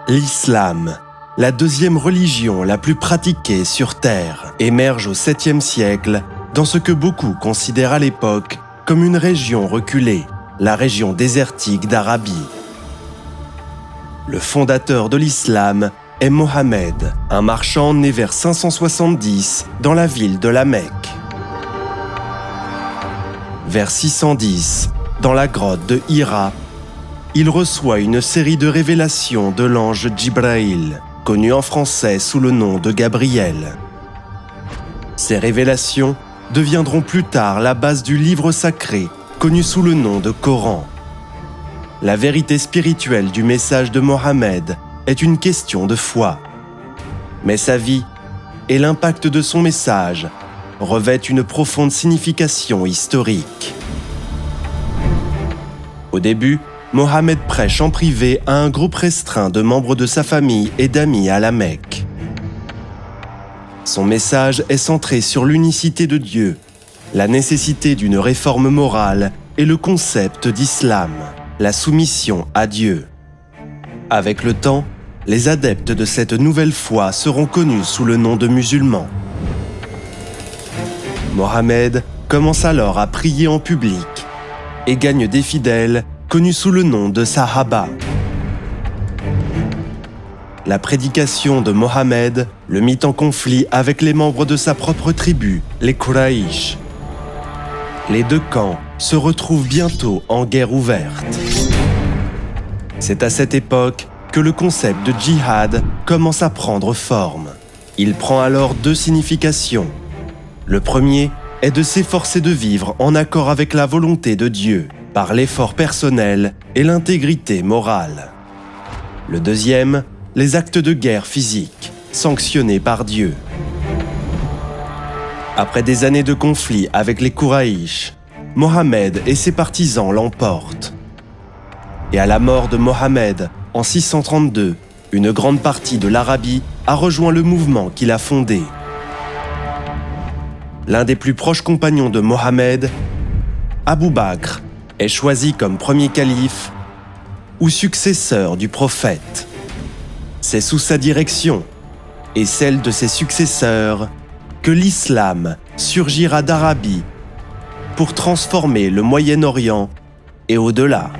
L'islam, la deuxième religion la plus pratiquée sur Terre, émerge au 7e siècle dans ce que beaucoup considèrent à l'époque comme une région reculée, la région désertique d'Arabie. Le fondateur de l'islam est Mohammed, un marchand né vers 570 dans la ville de la Mecque. Vers 610, dans la grotte de Hira, il reçoit une série de révélations de l'ange Djibraïl, connu en français sous le nom de Gabriel. Ces révélations deviendront plus tard la base du livre sacré, connu sous le nom de Coran. La vérité spirituelle du message de Mohammed est une question de foi. Mais sa vie et l'impact de son message revêtent une profonde signification historique. Au début, Mohammed prêche en privé à un groupe restreint de membres de sa famille et d'amis à la Mecque. Son message est centré sur l'unicité de Dieu, la nécessité d'une réforme morale et le concept d'islam, la soumission à Dieu. Avec le temps, les adeptes de cette nouvelle foi seront connus sous le nom de musulmans. Mohammed commence alors à prier en public et gagne des fidèles connus sous le nom de Sahaba. La prédication de Mohammed le mit en conflit avec les membres de sa propre tribu, les Quraysh. Les deux camps se retrouvent bientôt en guerre ouverte. C'est à cette époque que le concept de djihad commence à prendre forme. Il prend alors deux significations. Le premier est de s'efforcer de vivre en accord avec la volonté de Dieu, par l'effort personnel et l'intégrité morale. Le deuxième, les actes de guerre physique, sanctionnés par Dieu. Après des années de conflit avec les Quraysh, Mohammed et ses partisans l'emportent. Et à la mort de Mohammed, en 632, une grande partie de l'Arabie a rejoint le mouvement qu'il a fondé. L'un des plus proches compagnons de Mohammed, Abu Bakr, est choisi comme premier calife ou successeur du prophète. C'est sous sa direction et celle de ses successeurs que l'islam surgira d'Arabie pour transformer le Moyen-Orient et au-delà.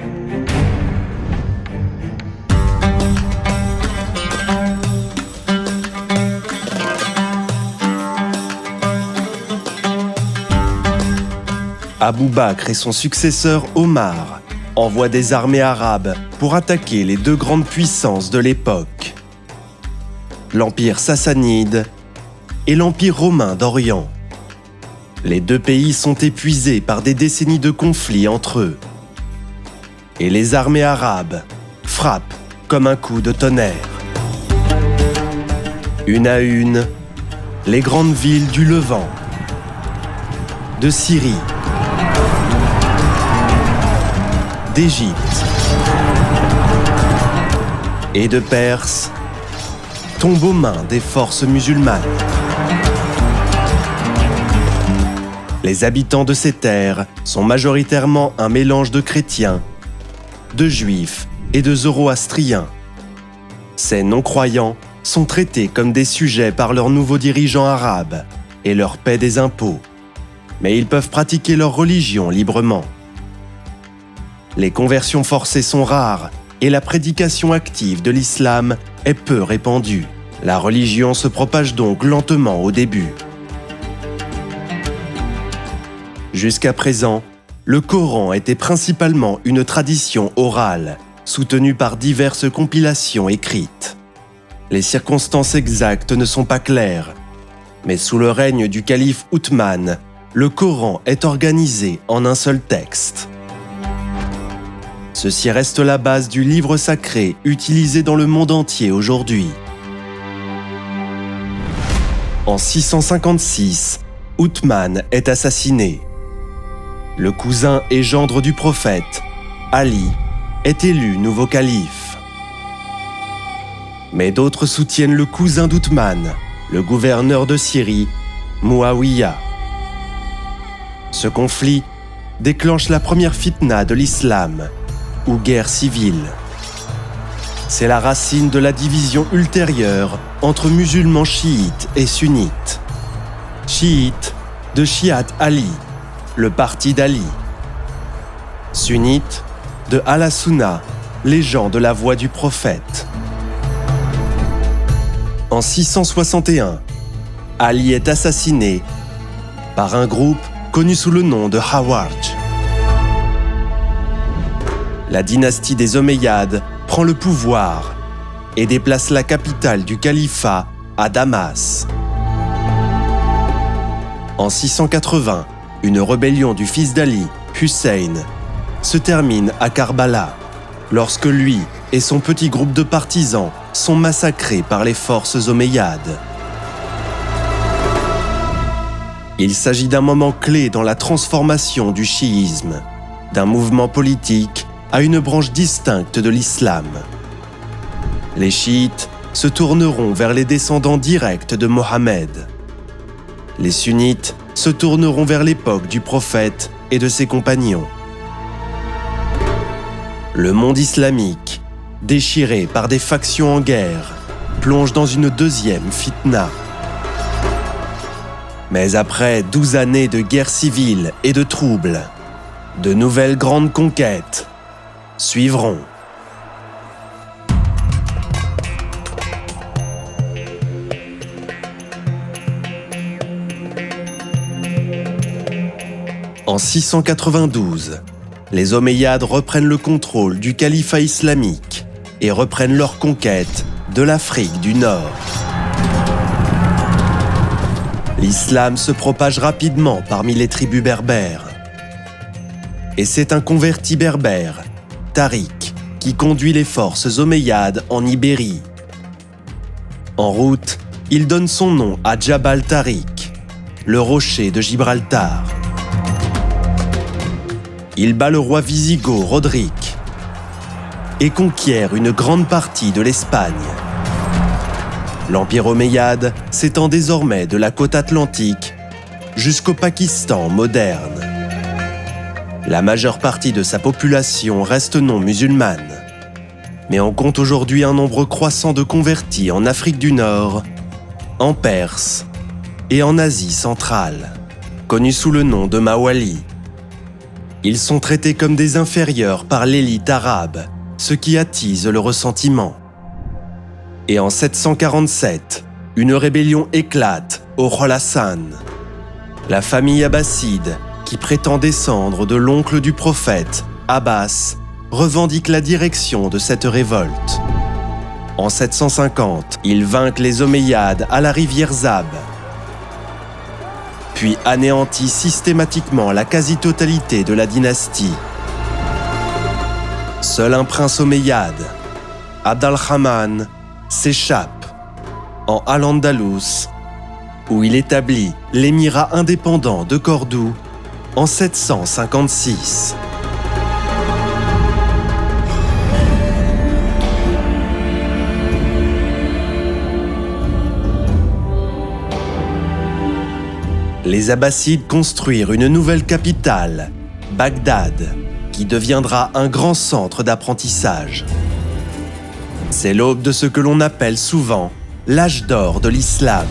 Abu Bakr et son successeur Omar envoient des armées arabes pour attaquer les deux grandes puissances de l'époque, l'Empire sassanide et l'Empire romain d'Orient. Les deux pays sont épuisés par des décennies de conflits entre eux. Et les armées arabes frappent comme un coup de tonnerre. Une à une, les grandes villes du Levant, de Syrie, d'Égypte et de Perse tombent aux mains des forces musulmanes. Les habitants de ces terres sont majoritairement un mélange de chrétiens, de juifs et de zoroastriens. Ces non-croyants sont traités comme des sujets par leurs nouveaux dirigeants arabes et leur paient des impôts, mais ils peuvent pratiquer leur religion librement. Les conversions forcées sont rares et la prédication active de l'islam est peu répandue. La religion se propage donc lentement au début. Jusqu'à présent, le Coran était principalement une tradition orale, soutenue par diverses compilations écrites. Les circonstances exactes ne sont pas claires, mais sous le règne du calife Othman, le Coran est organisé en un seul texte. Ceci reste la base du livre sacré utilisé dans le monde entier aujourd'hui. En 656, Othman est assassiné. Le cousin et gendre du prophète, Ali, est élu nouveau calife. Mais d'autres soutiennent le cousin d'Othman, le gouverneur de Syrie, Muawiyah. Ce conflit déclenche la première fitna de l'islam, ou guerre civile. C'est la racine de la division ultérieure entre musulmans chiites et sunnites. Chiites, de Shi'at Ali, le parti d'Ali. Sunnites, de Al-Sunnah, les gens de la voix du prophète. En 661, Ali est assassiné par un groupe connu sous le nom de Khawarj. La dynastie des Omeyyades prend le pouvoir et déplace la capitale du califat à Damas. En 680, une rébellion du fils d'Ali, Hussein, se termine à Karbala, lorsque lui et son petit groupe de partisans sont massacrés par les forces omeyyades. Il s'agit d'un moment clé dans la transformation du chiisme, d'un mouvement politique à une branche distincte de l'islam. Les chiites se tourneront vers les descendants directs de Mohammed. Les sunnites se tourneront vers l'époque du prophète et de ses compagnons. Le monde islamique, déchiré par des factions en guerre, plonge dans une deuxième fitna. Mais après 12 années de guerre civile et de troubles, de nouvelles grandes conquêtes suivront. En 692, les Omeyyades reprennent le contrôle du califat islamique et reprennent leur conquête de l'Afrique du Nord. L'islam se propage rapidement parmi les tribus berbères. Et c'est un converti berbère, Tariq, qui conduit les forces omeyyades en Ibérie. En route, il donne son nom à Jabal Tariq, le rocher de Gibraltar. Il bat le roi wisigoth Roderick et conquiert une grande partie de l'Espagne. L'Empire omeyyade s'étend désormais de la côte atlantique jusqu'au Pakistan moderne. La majeure partie de sa population reste non musulmane, mais on compte aujourd'hui un nombre croissant de convertis en Afrique du Nord, en Perse et en Asie centrale, connus sous le nom de Mawali. Ils sont traités comme des inférieurs par l'élite arabe, ce qui attise le ressentiment. Et en 747, une rébellion éclate au Khorasan. La famille abbasside, qui prétend descendre de l'oncle du prophète, Abbas, revendique la direction de cette révolte. En 750, ils vainquent les Omeyyades à la rivière Zab, puis anéantissent systématiquement la quasi-totalité de la dynastie. Seul un prince omeyyade, Abd al-Rahman, s'échappe en Al-Andalus, où il établit l'émirat indépendant de Cordoue en 756. Les Abbassides construisent une nouvelle capitale, Bagdad, qui deviendra un grand centre d'apprentissage. C'est l'aube de ce que l'on appelle souvent l'âge d'or de l'islam,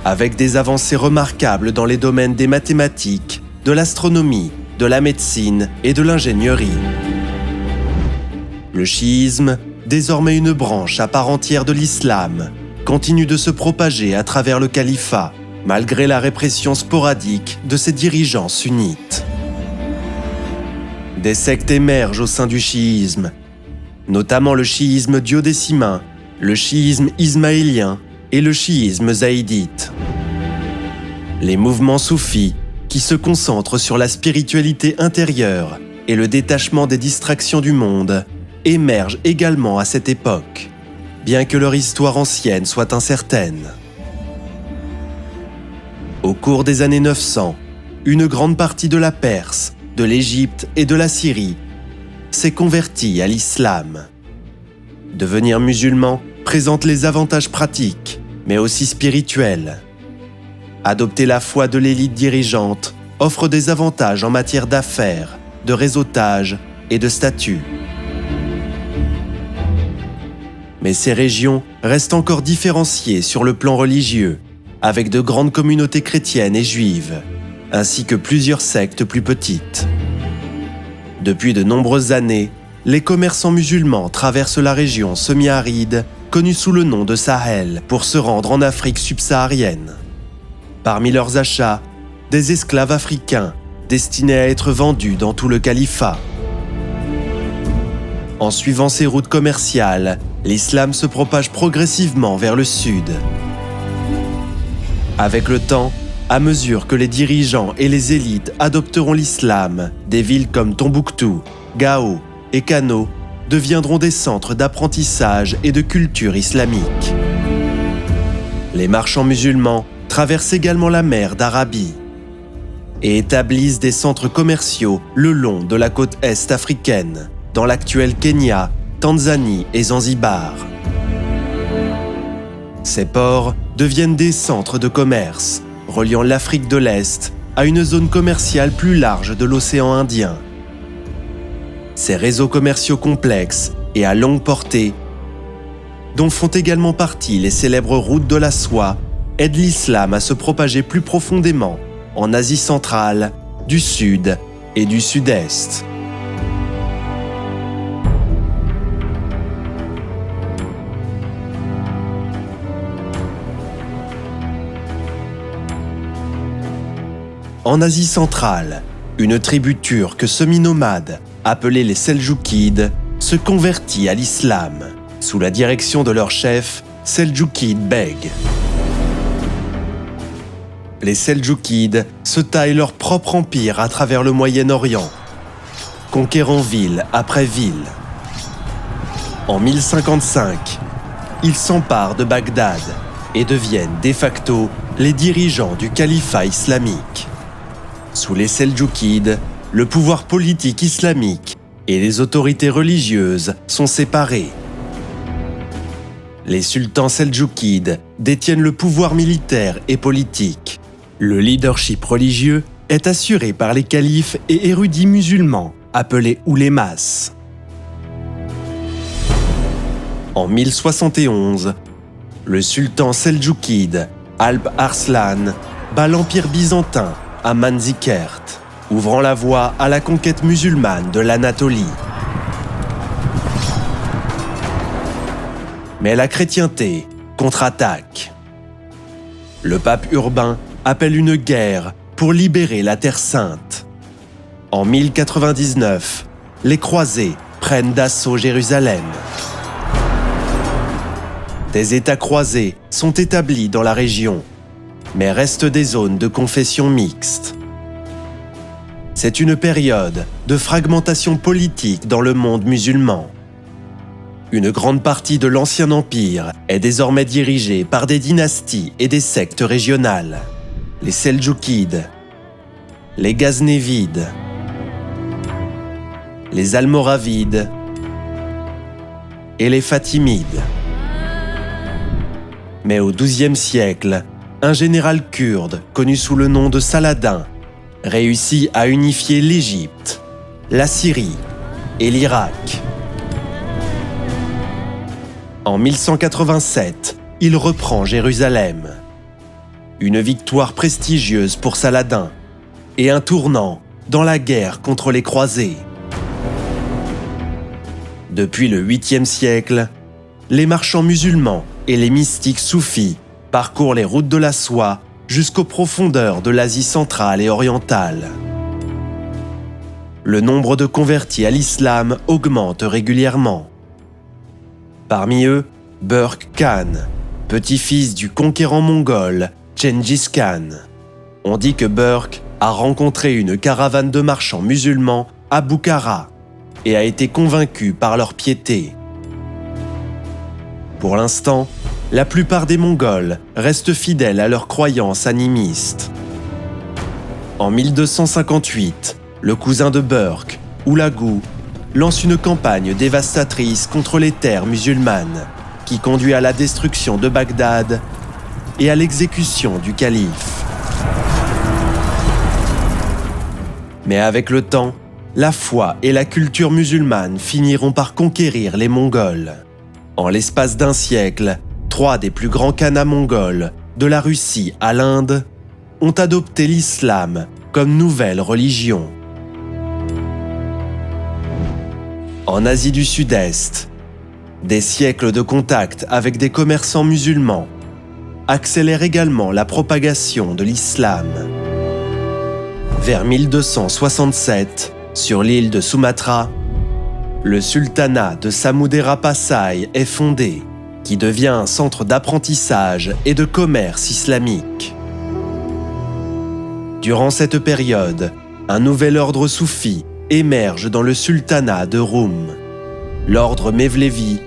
avec des avancées remarquables dans les domaines des mathématiques, de l'astronomie, de la médecine et de l'ingénierie. Le chiisme, désormais une branche à part entière de l'islam, continue de se propager à travers le califat, malgré la répression sporadique de ses dirigeants sunnites. Des sectes émergent au sein du chiisme, notamment le chiisme duodécimain, le chiisme ismaélien et le chiisme zaïdite. Les mouvements soufis, qui se concentrent sur la spiritualité intérieure et le détachement des distractions du monde, émergent également à cette époque, bien que leur histoire ancienne soit incertaine. Au cours des années 900, une grande partie de la Perse, de l'Égypte et de la Syrie s'est convertie à l'islam. Devenir musulman présente les avantages pratiques, mais aussi spirituels. Adopter la foi de l'élite dirigeante offre des avantages en matière d'affaires, de réseautage et de statut. Mais ces régions restent encore différenciées sur le plan religieux, avec de grandes communautés chrétiennes et juives, ainsi que plusieurs sectes plus petites. Depuis de nombreuses années, les commerçants musulmans traversent la région semi-aride, connue sous le nom de Sahel, pour se rendre en Afrique subsaharienne. Parmi leurs achats, des esclaves africains destinés à être vendus dans tout le califat. En suivant ces routes commerciales, l'islam se propage progressivement vers le sud. Avec le temps, à mesure que les dirigeants et les élites adopteront l'islam, des villes comme Tombouctou, Gao et Kano deviendront des centres d'apprentissage et de culture islamique. Les marchands musulmans traversent également la mer d'Arabie et établissent des centres commerciaux le long de la côte est africaine, dans l'actuel Kenya, Tanzanie et Zanzibar. Ces ports deviennent des centres de commerce, reliant l'Afrique de l'Est à une zone commerciale plus large de l'océan Indien. Ces réseaux commerciaux complexes et à longue portée, dont font également partie les célèbres routes de la soie, aident l'islam à se propager plus profondément en Asie centrale, du Sud et du Sud-Est. En Asie centrale, une tribu turque semi-nomade, appelée les Seldjoukides, se convertit à l'islam, sous la direction de leur chef, Seldjoukid Beg. Les Seldjoukides se taillent leur propre empire à travers le Moyen-Orient, conquérant ville après ville. En 1055, ils s'emparent de Bagdad et deviennent de facto les dirigeants du califat islamique. Sous les Seldjoukides, le pouvoir politique islamique et les autorités religieuses sont séparés. Les sultans seldjoukides détiennent le pouvoir militaire et politique. Le leadership religieux est assuré par les califes et érudits musulmans, appelés oulémas. En 1071, le sultan seldjoukide Alp Arslan bat l'empire byzantin à Manzikert, ouvrant la voie à la conquête musulmane de l'Anatolie. Mais la chrétienté contre-attaque. Le pape Urbain appelle une guerre pour libérer la Terre Sainte. En 1099, les croisés prennent d'assaut Jérusalem. Des États croisés sont établis dans la région, mais restent des zones de confession mixte. C'est une période de fragmentation politique dans le monde musulman. Une grande partie de l'Ancien Empire est désormais dirigée par des dynasties et des sectes régionales. Les Seldjoukides, les Ghaznévides, les Almoravides et les Fatimides. Mais au XIIe siècle, un général kurde connu sous le nom de Saladin réussit à unifier l'Égypte, la Syrie et l'Irak. En 1187, il reprend Jérusalem. Une victoire prestigieuse pour Saladin et un tournant dans la guerre contre les croisés. Depuis le 8e siècle, les marchands musulmans et les mystiques soufis parcourent les routes de la soie jusqu'aux profondeurs de l'Asie centrale et orientale. Le nombre de convertis à l'islam augmente régulièrement. Parmi eux, Burq Khan, petit-fils du conquérant mongol Gengis Khan. On dit que Burq a rencontré une caravane de marchands musulmans à Boukhara et a été convaincu par leur piété. Pour l'instant, la plupart des Mongols restent fidèles à leurs croyances animistes. En 1258, le cousin de Burq, Hulagu, lance une campagne dévastatrice contre les terres musulmanes, qui conduit à la destruction de Bagdad et à l'exécution du calife. Mais avec le temps, la foi et la culture musulmane finiront par conquérir les Mongols. En l'espace d'un siècle, 3 des plus grands khanats mongols, de la Russie à l'Inde, ont adopté l'islam comme nouvelle religion. En Asie du Sud-Est, des siècles de contact avec des commerçants musulmans accélèrent également la propagation de l'islam. Vers 1267, sur l'île de Sumatra, le sultanat de Samudera Pasai est fondé, qui devient un centre d'apprentissage et de commerce islamique. Durant cette période, un nouvel ordre soufi émerge dans le sultanat de Roum. L'ordre Mevlevi,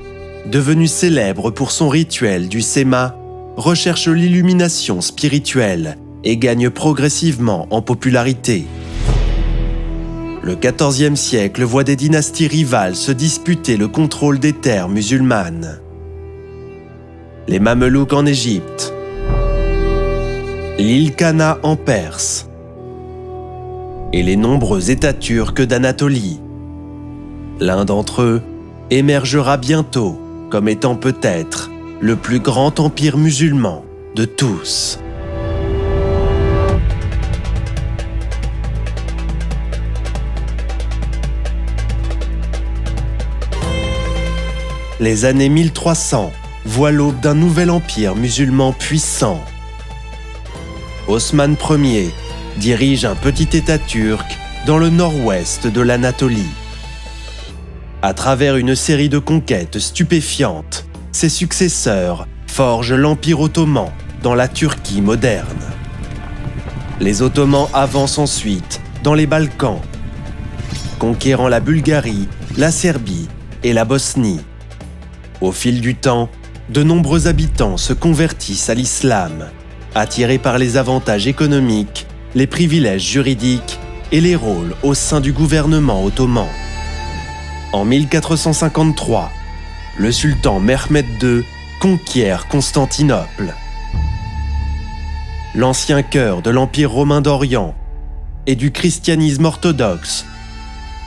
devenu célèbre pour son rituel du Sema, recherche l'illumination spirituelle et gagne progressivement en popularité. Le XIVe siècle voit des dynasties rivales se disputer le contrôle des terres musulmanes. Les Mamelouks en Égypte, l'Ilkhana en Perse et les nombreux États turcs d'Anatolie. L'un d'entre eux émergera bientôt comme étant peut-être le plus grand empire musulman de tous. Les années 1300 voient l'aube d'un nouvel empire musulman puissant. Osman Ier dirige un petit État turc dans le nord-ouest de l'Anatolie. À travers une série de conquêtes stupéfiantes, ses successeurs forgent l'Empire ottoman dans la Turquie moderne. Les Ottomans avancent ensuite dans les Balkans, conquérant la Bulgarie, la Serbie et la Bosnie. Au fil du temps, de nombreux habitants se convertissent à l'islam, attirés par les avantages économiques, les privilèges juridiques et les rôles au sein du gouvernement ottoman. En 1453, le sultan Mehmed II conquiert Constantinople. L'ancien cœur de l'Empire romain d'Orient et du christianisme orthodoxe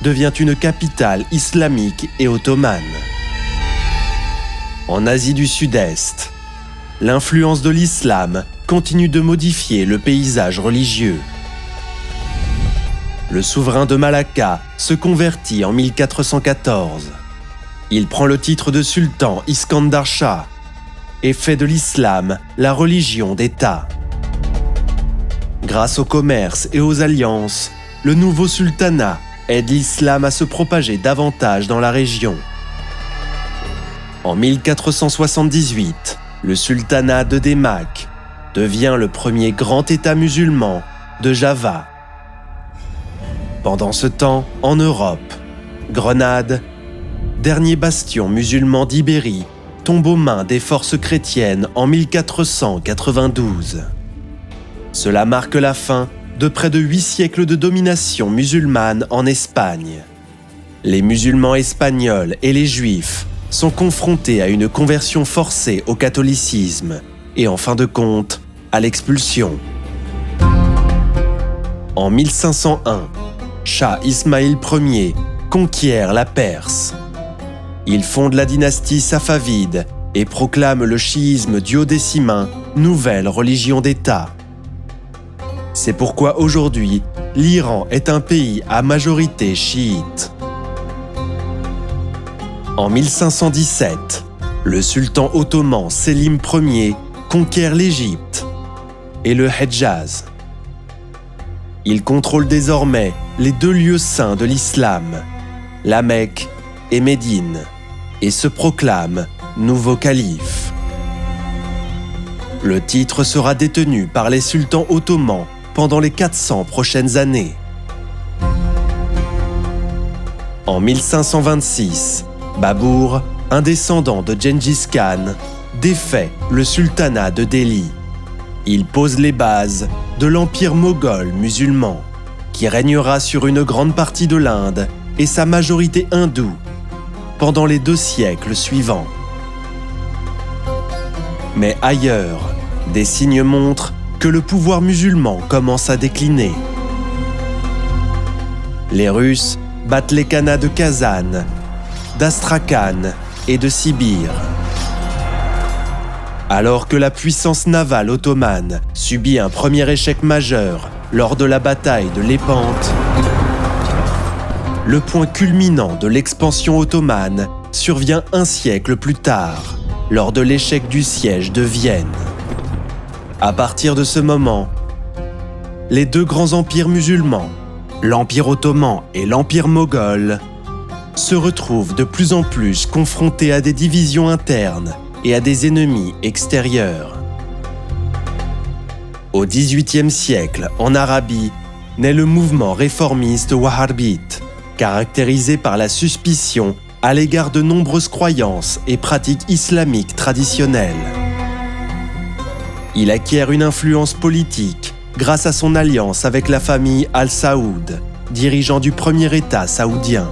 devient une capitale islamique et ottomane. En Asie du Sud-Est, l'influence de l'islam continue de modifier le paysage religieux. Le souverain de Malacca se convertit en 1414. Il prend le titre de sultan Iskandar Shah et fait de l'islam la religion d'État. Grâce au commerce et aux alliances, le nouveau sultanat aide l'islam à se propager davantage dans la région. En 1478, le sultanat de Demak devient le premier grand État musulman de Java. Pendant ce temps, en Europe, Grenade, dernier bastion musulman d'Ibérie, tombe aux mains des forces chrétiennes en 1492. Cela marque la fin de près de 8 siècles de domination musulmane en Espagne. Les musulmans espagnols et les juifs sont confrontés à une conversion forcée au catholicisme et en fin de compte, à l'expulsion. En 1501, Shah Ismaïl Ier conquiert la Perse. Il fonde la dynastie safavide et proclame le chiisme duodécimain nouvelle religion d'État. C'est pourquoi aujourd'hui, l'Iran est un pays à majorité chiite. En 1517, le sultan ottoman Sélim Ier conquiert l'Égypte et le Hedjaz. Il contrôle désormais les 2 lieux saints de l'islam, la Mecque et Médine, et se proclame nouveau calife. Le titre sera détenu par les sultans ottomans pendant les 400 prochaines années. En 1526, Babour, un descendant de Gengis Khan, défait le sultanat de Delhi. Il pose les bases de l'empire moghol musulman, qui régnera sur une grande partie de l'Inde et sa majorité hindoue pendant les 2 siècles suivants. Mais ailleurs, des signes montrent que le pouvoir musulman commence à décliner. Les Russes battent les khanats de Kazan, d'Astrakhan et de Sibir. Alors que la puissance navale ottomane subit un premier échec majeur lors de la bataille de Lépante, le point culminant de l'expansion ottomane survient un siècle plus tard, lors de l'échec du siège de Vienne. À partir de ce moment, les deux grands empires musulmans, l'Empire ottoman et l'Empire moghol, se retrouvent de plus en plus confrontés à des divisions internes et à des ennemis extérieurs. Au XVIIIe siècle, en Arabie, naît le mouvement réformiste wahhabite, caractérisé par la suspicion à l'égard de nombreuses croyances et pratiques islamiques traditionnelles. Il acquiert une influence politique grâce à son alliance avec la famille Al Saoud, dirigeant du premier État saoudien.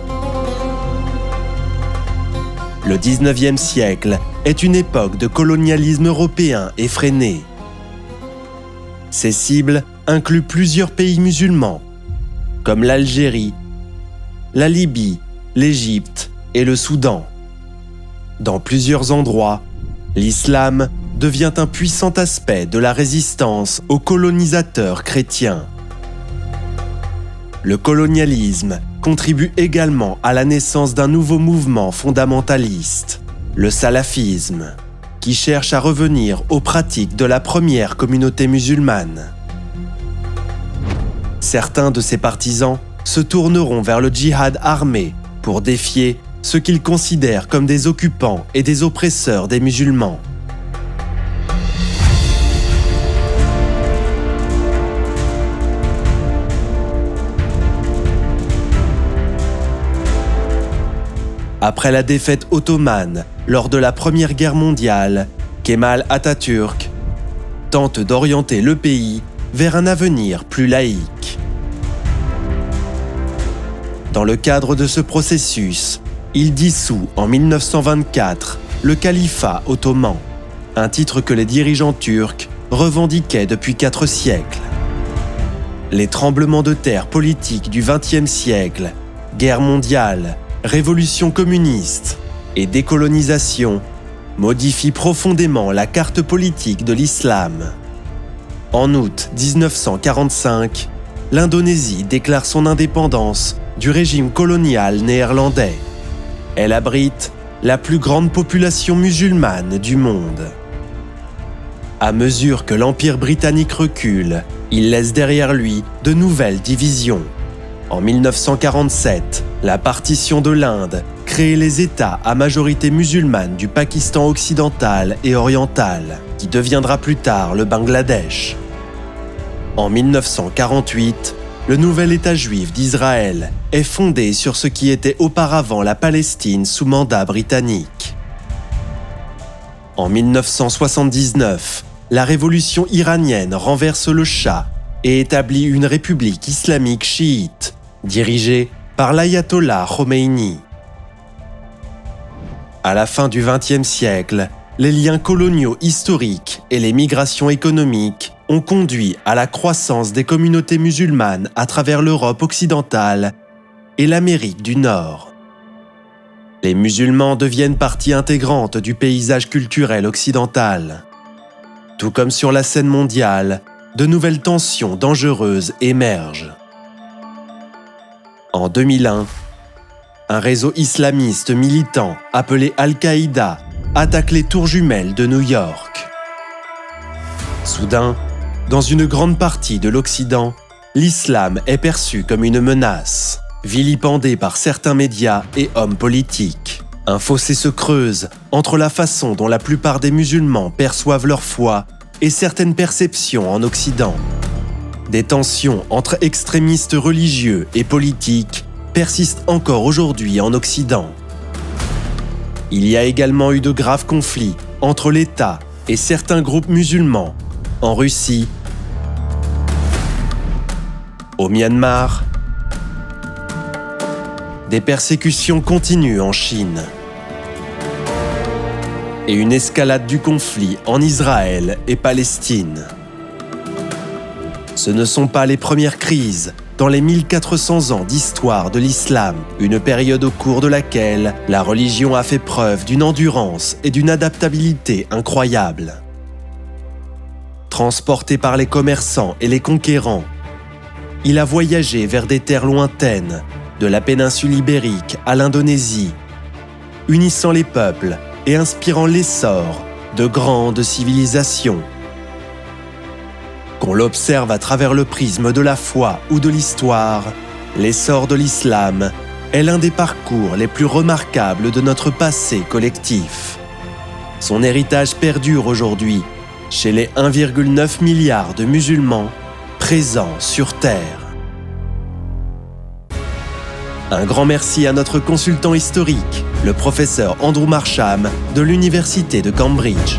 Le XIXe siècle est une époque de colonialisme européen effréné. Ses cibles incluent plusieurs pays musulmans, comme l'Algérie, la Libye, l'Égypte et le Soudan. Dans plusieurs endroits, l'islam devient un puissant aspect de la résistance aux colonisateurs chrétiens. Le colonialisme contribue également à la naissance d'un nouveau mouvement fondamentaliste, le salafisme, qui cherche à revenir aux pratiques de la première communauté musulmane. Certains de ses partisans se tourneront vers le djihad armé pour défier ceux qu'ils considèrent comme des occupants et des oppresseurs des musulmans. Après la défaite ottomane lors de la Première Guerre mondiale, Kemal Atatürk tente d'orienter le pays vers un avenir plus laïque. Dans le cadre de ce processus, il dissout en 1924 le califat ottoman, un titre que les dirigeants turcs revendiquaient depuis 4 siècles. Les tremblements de terre politiques du XXe siècle, guerre mondiale, révolution communiste et décolonisation modifient profondément la carte politique de l'islam. En août 1945, l'Indonésie déclare son indépendance du régime colonial néerlandais. Elle abrite la plus grande population musulmane du monde. À mesure que l'Empire britannique recule, il laisse derrière lui de nouvelles divisions. En 1947, la partition de l'Inde crée les États à majorité musulmane du Pakistan occidental et oriental, qui deviendra plus tard le Bangladesh. En 1948, le nouvel État juif d'Israël est fondé sur ce qui était auparavant la Palestine sous mandat britannique. En 1979, la révolution iranienne renverse le Shah et établit une république islamique chiite, dirigée par l'ayatollah Khomeini. À la fin du XXe siècle, les liens coloniaux historiques et les migrations économiques ont conduit à la croissance des communautés musulmanes à travers l'Europe occidentale et l'Amérique du Nord. Les musulmans deviennent partie intégrante du paysage culturel occidental. Tout comme sur la scène mondiale, de nouvelles tensions dangereuses émergent. En 2001, un réseau islamiste militant appelé Al-Qaïda attaque les tours jumelles de New York. Soudain, dans une grande partie de l'Occident, l'islam est perçu comme une menace, vilipendé par certains médias et hommes politiques. Un fossé se creuse entre la façon dont la plupart des musulmans perçoivent leur foi et certaines perceptions en Occident. Des tensions entre extrémistes religieux et politiques persistent encore aujourd'hui en Occident. Il y a également eu de graves conflits entre l'État et certains groupes musulmans en Russie, au Myanmar. Des persécutions continuent en Chine. Et une escalade du conflit en Israël et Palestine. Ce ne sont pas les premières crises dans les 1400 ans d'histoire de l'islam, une période au cours de laquelle la religion a fait preuve d'une endurance et d'une adaptabilité incroyables. Transporté par les commerçants et les conquérants, il a voyagé vers des terres lointaines, de la péninsule ibérique à l'Indonésie, unissant les peuples et inspirant l'essor de grandes civilisations. Qu'on l'observe à travers le prisme de la foi ou de l'histoire, l'essor de l'islam est l'un des parcours les plus remarquables de notre passé collectif. Son héritage perdure aujourd'hui chez les 1,9 milliard de musulmans présents sur Terre. Un grand merci à notre consultant historique, le professeur Andrew Marsham de l'Université de Cambridge.